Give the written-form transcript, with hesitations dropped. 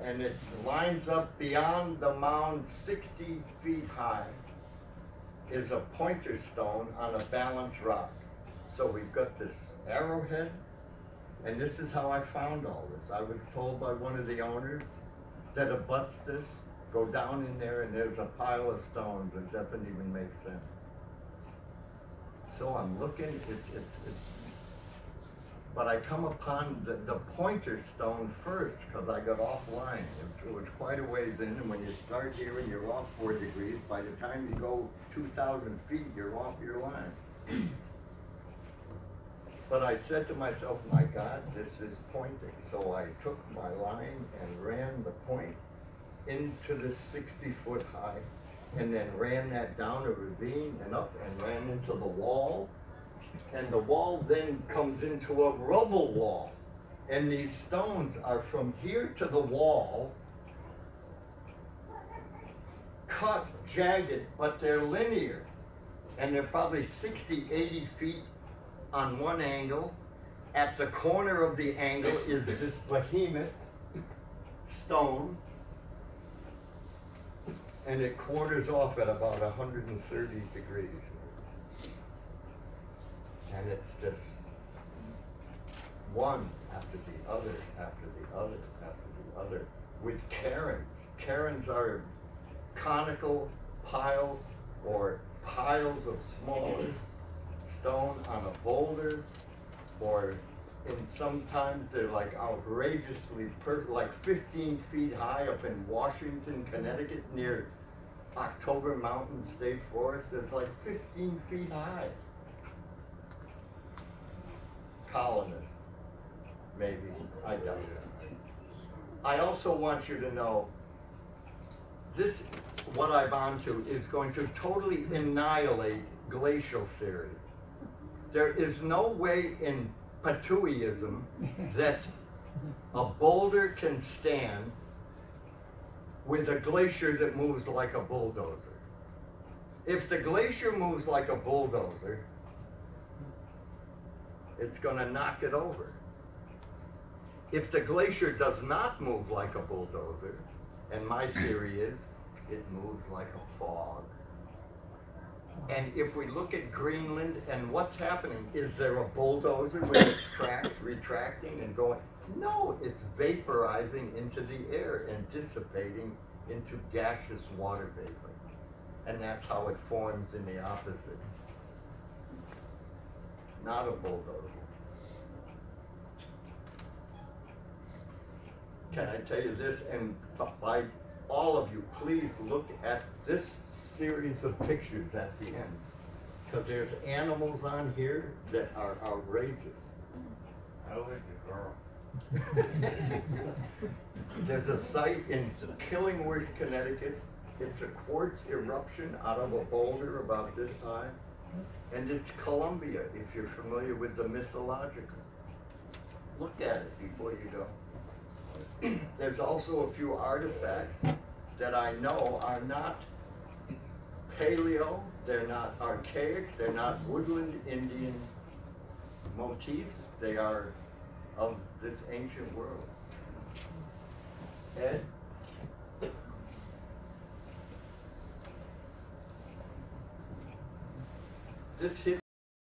and it lines up beyond the mound 60 feet high, is a pointer stone on a balanced rock. So we've got this arrowhead, and this is how I found all this. I was told by one of the owners that abuts this, go down in there and there's a pile of stones that doesn't even make sense. So I'm looking, but I come upon the pointer stone first because I got offline. It was quite a ways in, and when you start here and you're off 4 degrees, by the time you go 2,000 feet, you're off your line. But I said to myself, my God, this is pointing. So I took my line and ran the point into the 60-foot high, and then ran that down a ravine and up and ran into the wall. And the wall then comes into a rubble wall. And these stones are from here to the wall, cut, jagged, but they're linear. And they're probably 60, 80 feet on one angle. At the corner of the angle is this behemoth stone, and it quarters off at about 130 degrees. And it's just one after the other, after the other, after the other, with cairns. Cairns are conical piles or piles of smaller stone on a boulder, or sometimes they're like outrageously like 15 feet high up in Washington, Connecticut, near October Mountain State Forest. It's like 15 feet high. Colonists, maybe, I doubt it. I also want you to know this, what I'm onto, is going to totally annihilate glacial theory. There is no way in Patooism that a boulder can stand with a glacier that moves like a bulldozer. If the glacier moves like a bulldozer, it's going to knock it over. If the glacier does not move like a bulldozer, and my theory is it moves like a fog. And if we look at Greenland and what's happening, is there a bulldozer with its tracks retracting and going? No, it's vaporizing into the air and dissipating into gaseous water vapor. And that's how it forms in the opposite. Not a bulldozer. Can I tell you this? And by all of you, please look at this series of pictures at the end, because there's animals on here that are outrageous. I like the girl. There's a site in Killingworth, Connecticut. It's a quartz eruption out of a boulder about this high. And it's Columbia, if you're familiar with the mythological. Look at it before you go. There's also a few artifacts that I know are not paleo, they're not archaic, they're not woodland Indian motifs, they are of this ancient world. Ed? This hit